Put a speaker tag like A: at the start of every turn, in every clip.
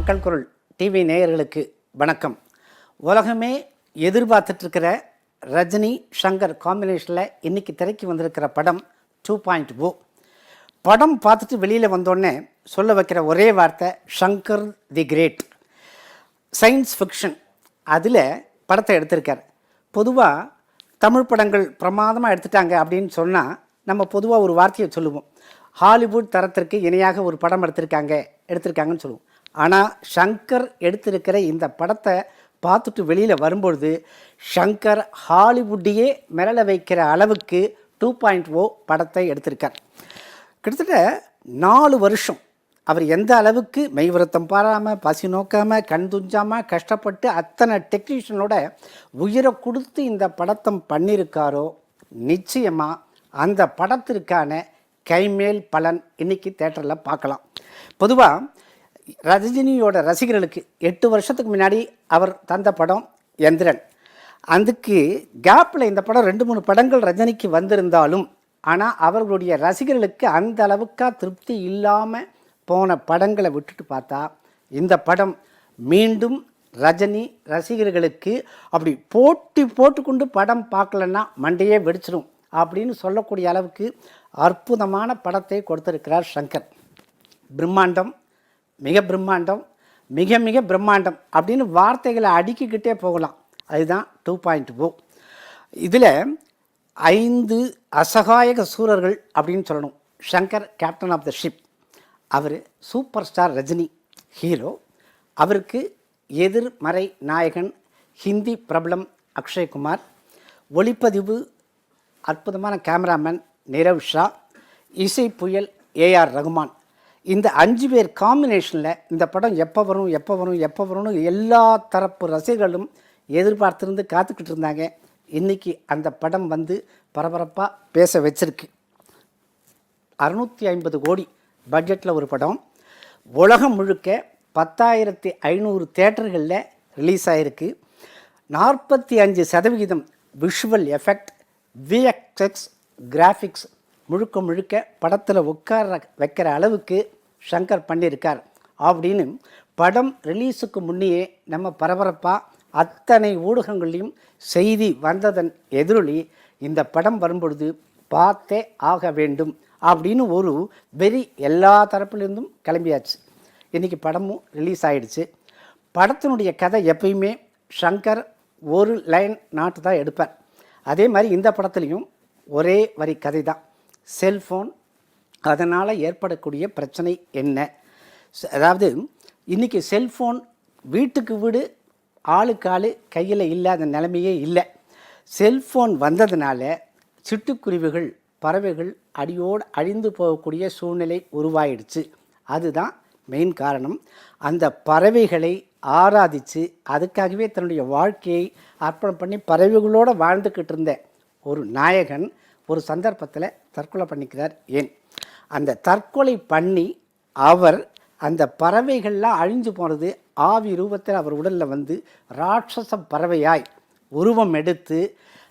A: மக்கள் குரல் டிவி நேயர்களுக்கு வணக்கம். உலகமே எதிர்பார்த்துட்ருக்கிற ரஜினி ஷங்கர் காம்பினேஷனில் இன்றைக்கி திரைக்கு வந்திருக்கிற படம் 2.0. படம் பார்த்துட்டு வெளியில் வந்தோடனே சொல்ல வைக்கிற ஒரே வார்த்தை ஷங்கர் தி கிரேட். சயின்ஸ் ஃபிக்ஷன் அதில் படத்தை எடுத்திருக்கார். பொதுவாக தமிழ் படங்கள் பிரமாதமாக எடுத்துட்டாங்க அப்படின்னு சொன்னால் நம்ம பொதுவாக ஒரு வார்த்தையை சொல்லுவோம், ஹாலிவுட் தரத்திற்கு இணையாக ஒரு படம் எடுத்திருக்காங்கன்னு சொல்லுவோம். ஆனால் ஷங்கர் எடுத்திருக்கிற இந்த படத்தை பார்த்துட்டு வெளியில் வரும்பொழுது ஷங்கர் ஹாலிவுட்டையே மிரள வைக்கிற அளவுக்கு 2.0 படத்தை எடுத்திருக்கார். கிட்டத்தட்ட 4 வருஷம் அவர் எந்த அளவுக்கு மெய்வருத்தம் பாராமல், பசி நோக்காமல், கண் துஞ்சாமல் கஷ்டப்பட்டு அத்தனை டெக்னீஷியனோட உயிரை கொடுத்து இந்த படத்தை பண்ணியிருக்காரோ, நிச்சயமாக அந்த படத்திற்கான கைமேல் பலன் இன்றைக்கி தேட்டரில் பார்க்கலாம். பொதுவாக ரஜினியோட ரசிகர்களுக்கு 8 வருஷத்துக்கு முன்னாடி அவர் தந்த படம் எந்திரன். அதுக்கு கேப்பில் இந்த படம் 2-3 படங்கள் ரஜினிக்கு வந்திருந்தாலும் ஆனால் அவர்களுடைய ரசிகர்களுக்கு அந்த அளவுக்கா திருப்தி இல்லாமல் போன படங்களை விட்டுட்டு பார்த்தா இந்த படம் மீண்டும் ரஜினி ரசிகர்களுக்கு அப்படி போட்டுக்கொண்டு படம் பார்க்கலன்னா மண்டையே வெடிச்சிடும் அப்படின்னு சொல்லக்கூடிய அளவுக்கு அற்புதமான படத்தை கொடுத்திருக்கிறார் ஷங்கர். பிரம்மாண்டம், மிக பிரம்மாண்டம், மிக மிக பிரம்மாண்டம் அப்படின்னு வார்த்தைகளை அடுக்கிக்கிட்டே போகலாம். அதுதான் 2.0. இதில் 5 அசகாயக சூரர்கள் அப்படின்னு சொல்லணும். Shankar captain of the ship. அவர் சூப்பர் ஸ்டார் ரஜினி ஹீரோ. அவருக்கு எதிர்மறை நாயகன் ஹிந்தி பிரபலம் அக்ஷய்குமார். ஒளிப்பதிவு அற்புதமான கேமராமேன் நிரவ் ஷா. இசை புயல் ஏஆர் ரகுமான். இந்த 5 பேர் காம்பினேஷனில் இந்த படம் எப்போ வரும்னு எல்லா தரப்பு ரசிகர்களும் எதிர்பார்த்துருந்து காத்துக்கிட்டு இருந்தாங்க. இன்றைக்கி அந்த படம் வந்து பரபரப்பாக பேச வச்சிருக்கு. 650 கோடி பட்ஜெட்டில் ஒரு படம். உலகம் முழுக்க 10,500 தேட்டர்களில் ரிலீஸ் ஆகிருக்கு. 45% விஷுவல் எஃபெக்ட், விஎஃப்எக்ஸ், கிராஃபிக்ஸ் முழுக்க படத்தில் உட்கார வைக்கிற அளவுக்கு ஷங்கர் பண்ணியிருக்கார் அப்படின்னு படம் ரிலீஸுக்கு முன்னையே நம்ம பரபரப்பாக அத்தனை ஊடகங்களையும் செய்தி வந்ததன் எதிரொலி இந்த படம் வரும்பொழுது பார்த்தே ஆக வேண்டும் அப்படின்னு ஒரு வெறி எல்லா தரப்பிலிருந்தும் கிளம்பியாச்சு. இன்றைக்கி படமும் ரிலீஸ் ஆகிடுச்சு. படத்தினுடைய கதை எப்பயுமே ஷங்கர் ஒரு லைன் நாட்டு தான் எடுப்பார். அதே மாதிரி இந்த படத்துலையும் ஒரே வரி கதை தான். செல்ஃபோன், அதனால் ஏற்படக்கூடிய பிரச்சனை என்ன? அதாவது இன்றைக்கி செல்ஃபோன் வீட்டுக்கு வீடு, ஆளுக்கு ஆள் கையில் இல்லாத நிலைமையே இல்லை. செல்ஃபோன் வந்ததுனால சிட்டுக்குருவிகள், பறவைகள் அடியோடு அழிந்து போகக்கூடிய சூழ்நிலை உருவாயிடுச்சு. அதுதான் மெயின் காரணம். அந்த பறவைகளை ஆராதித்து அதுக்காகவே தன்னுடைய வாழ்க்கையை அர்ப்பணம் பண்ணி பறவைகளோடு வாழ்ந்துக்கிட்டு இருந்த ஒரு நாயகன் ஒரு சந்தர்ப்பத்தில் தற்கொலை பண்ணிக்கிறார். ஏன்? அந்த தற்கொலை பண்ணி அவர் அந்த பறவைகள்லாம் அழிஞ்சு போனது ஆவி ரூபத்தில் அவர் உடலில் வந்து ராட்சச பறவையாய் உருவம் எடுத்து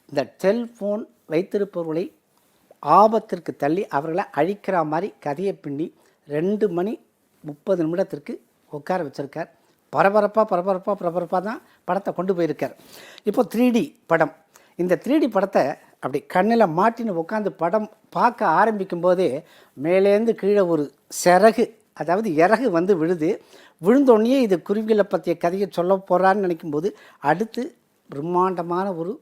A: இந்த செல்ஃபோன் வைத்திருப்பவர்களை ஆபத்திற்கு தள்ளி அவர்களை அழிக்கிற மாதிரி கதையை பின்னி 2 மணி 30 நிமிடத்திற்கு உட்கார வச்சுருக்கார். பரபரப்பாக தான் படத்தை கொண்டு போயிருக்கார். இப்போ 3D படம். இந்த 3D படத்தை அப்படி கண்ணில் மாட்டின்னு உட்காந்து படம் பார்க்க ஆரம்பிக்கும் போதே மேலேருந்து கீழே ஒரு சிறகு, அதாவது இறகு வந்து விழுந்தோடனே இது குருவிகளை பற்றிய கதையை சொல்ல போகிறான்னு நினைக்கும்போது அடுத்து பிரம்மாண்டமான ஒரு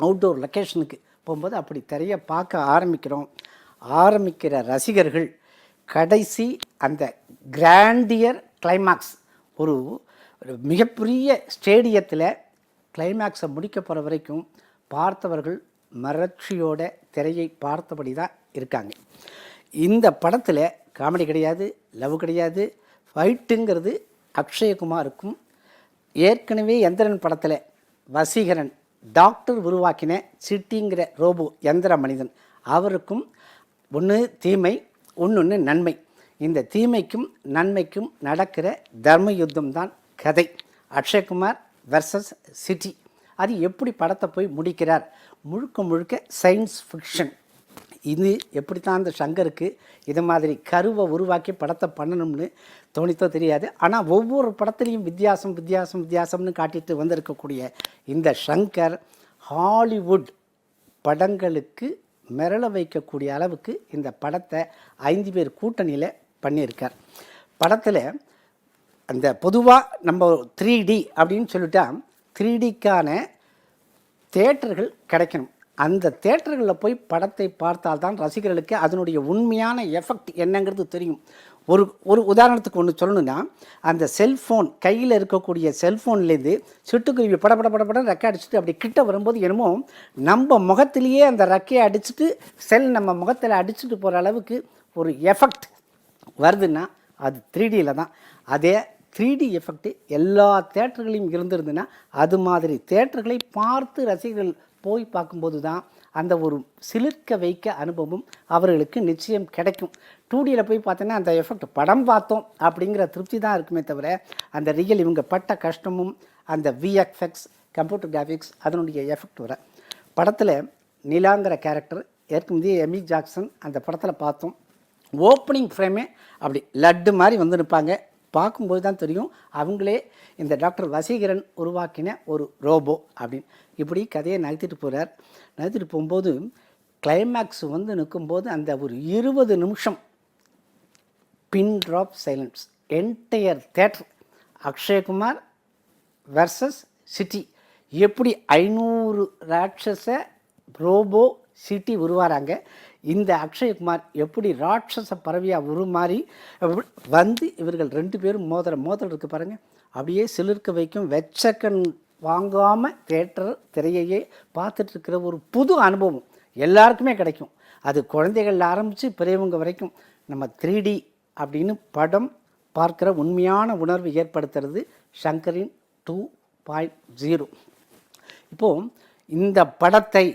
A: அவுட்டோர் லொக்கேஷனுக்கு போகும்போது அப்படி திரையை பார்க்க ஆரம்பிக்கிற ரசிகர்கள் கடைசி அந்த கிராண்டியர் கிளைமாக்ஸ், ஒரு மிகப்பெரிய ஸ்டேடியத்தில் கிளைமேக்ஸை முடிக்க போகிற வரைக்கும் பார்த்தவர்கள் மறட்சியோட திரையை பார்த்தபடி தான் இருக்காங்க. இந்த படத்தில் காமெடி கிடையாது, லவ் கிடையாது. ஃபைட்டுங்கிறது அக்ஷயகுமாருக்கும் ஏற்கனவே எந்திரன் படத்தில் வசீகரன் டாக்டர் உருவாக்கின சிட்டிங்கிற ரோபோ எந்திர மனிதன் அவருக்கும் ஒன்று தீமை, ஒன்று நன்மை. இந்த தீமைக்கும் நன்மைக்கும் நடக்கிற தர்ம யுத்தம் தான் கதை. Akshay Kumar versus city. அது எப்படி படத்தை போய் முடிக்கிறார்? முழுக்க சயின்ஸ் ஃபிக்ஷன். இது எப்படி தான் அந்த சங்கருக்கு இது மாதிரி கருவை உருவாக்கி படத்தை பண்ணணும்னு தோணித்தோ தெரியாது. ஆனால் ஒவ்வொரு படத்துலேயும் வித்தியாசம் வித்தியாசம் வித்தியாசம்னு காட்டிட்டு வந்திருக்கக்கூடிய இந்த சங்கர் ஹாலிவுட் படங்களுக்கு மிரள வைக்கக்கூடிய அளவுக்கு இந்த படத்தை 5 பேர் கூட்டணியில் பண்ணியிருக்கார். படத்தில் அந்த பொதுவாக நம்ம 3D அப்படின்னு சொல்லிட்டா 3Dக்கான தேட்டர்கள் கிடைக்கணும். அந்த தேட்டர்களில் போய் படத்தை பார்த்தால்தான் ரசிகர்களுக்கு அதனுடைய உண்மையான எஃபெக்ட் என்னங்கிறது தெரியும். ஒரு உதாரணத்துக்கு ஒன்று சொல்லணுன்னா, அந்த செல்ஃபோன் கையில் இருக்கக்கூடிய செல்ஃபோன்லேருந்து சிட்டுக்குருவி படப்பட ரெக்கை அடிச்சுட்டு அப்படி கிட்ட வரும்போது என்னமோ நம்ம முகத்திலேயே அந்த ரெக்கையை அடிச்சுட்டு நம்ம முகத்தில் அடிச்சுட்டு போகிற அளவுக்கு ஒரு எஃபெக்ட் வருதுன்னா அது 3Dயில் தான். அதே 3D எஃபெக்ட் எல்லா தேட்டர்களையும் இருந்திருந்துன்னா அது மாதிரி தேட்டர்களை பார்த்து ரசிகர்கள் போய் பார்க்கும்போது தான் அந்த ஒரு சிலிர்க்க வைக்க அனுபவம் அவர்களுக்கு நிச்சயம் கிடைக்கும். 2Dயில் போய் பார்த்தோன்னா அந்த எஃபெக்ட் படம் பார்த்தோம் அப்படிங்கிற திருப்தி தான் இருக்குமே தவிர அந்த ரியல் இவங்க பட்ட கஷ்டமும் அந்த விஎஃப்எக்ஸ் கம்ப்யூட்டர் கிராஃபிக்ஸ் அதனுடைய எஃபெக்ட் வர படத்தில் நிலாங்கிற கேரக்டர் ஏற்கனவே எமி ஜாக்சன் அந்த படத்தில் பார்த்தோம். ஓப்பனிங் ஃப்ரேமே அப்படி லட்டு மாதிரி வந்து நிற்பாங்க. பார்க்கும்போது தான் தெரியும் அவங்களே இந்த டாக்டர் வசீகரன் உருவாக்கின ஒரு ரோபோ அப்படின்னு. இப்படி கதையை நகர்த்திட்டு போகிறார். நகர்த்திட்டு போகும்போது கிளைமேக்ஸ் வந்து நிற்கும்போது அந்த ஒரு 20 நிமிஷம் பின் drop silence entire theatre Akshay Kumar versus city. எப்படி 500 ராட்சச ரோபோ சிட்டி உருவாராங்க, இந்த அக்ஷயகுமார் எப்படி ராட்சச பறவையாக உருமாறி வந்து இவர்கள் 2 பேரும் மோதல் இருக்குது பாருங்கள். அப்படியே சிலிர்க்க வைக்கும். வெச்சக்கன் வாங்காமல் தேட்டர் திரையையே பார்த்துட்ருக்கிற ஒரு புது அனுபவம் எல்லாருக்குமே கிடைக்கும். அது குழந்தைகள் ஆரம்பித்து பெரியவங்க வரைக்கும் நம்ம 3D அப்படின்னு படம் பார்க்குற உண்மையான உணர்வு ஏற்படுத்துறது சங்கரின் 2.0. இப்போது இந்த படத்தை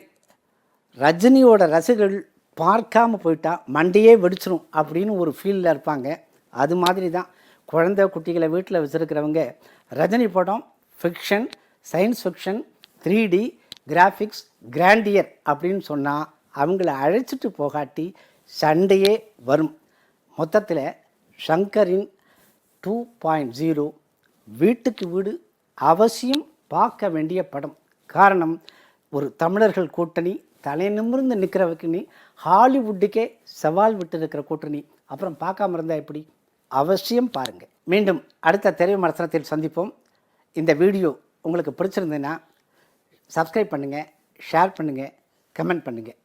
A: ரஜினியோட ரசிகர்கள் பார்க்காமல் போயிட்டா மண்டையே வெடிச்சிடும் அப்படின்னு ஒரு ஃபீலில் இருப்பாங்க. அது மாதிரி தான் குழந்தை குட்டிகளை வீட்டில் வச்சுருக்கிறவங்க ரஜினி படம் fiction, science fiction, 3D graphics, grandeur அப்படின்னு சொன்னால் அவங்கள அழைச்சிட்டு போகாட்டி சண்டையே வரும். மொத்தத்தில் சங்கரின் 2.0 வீட்டுக்கு வீடு அவசியம் பார்க்க வேண்டிய படம். காரணம், ஒரு தமிழர்கள் கூட்டணி தலை நிமிர்ந்து நிற்கிறவக்குன்னு ஹாலிவுட்டுக்கே சவால் விட்டு இருக்கிற கூட்டணி. அப்புறம் பார்க்காம இருந்தால் எப்படி? அவசியம் பாருங்கள். மீண்டும் அடுத்த திரை விமர்சனத்தில் சந்திப்போம். இந்த வீடியோ உங்களுக்கு பிடிச்சிருந்ததுன்னா சப்ஸ்கிரைப் பண்ணுங்கள், ஷேர் பண்ணுங்கள், கமெண்ட் பண்ணுங்கள்.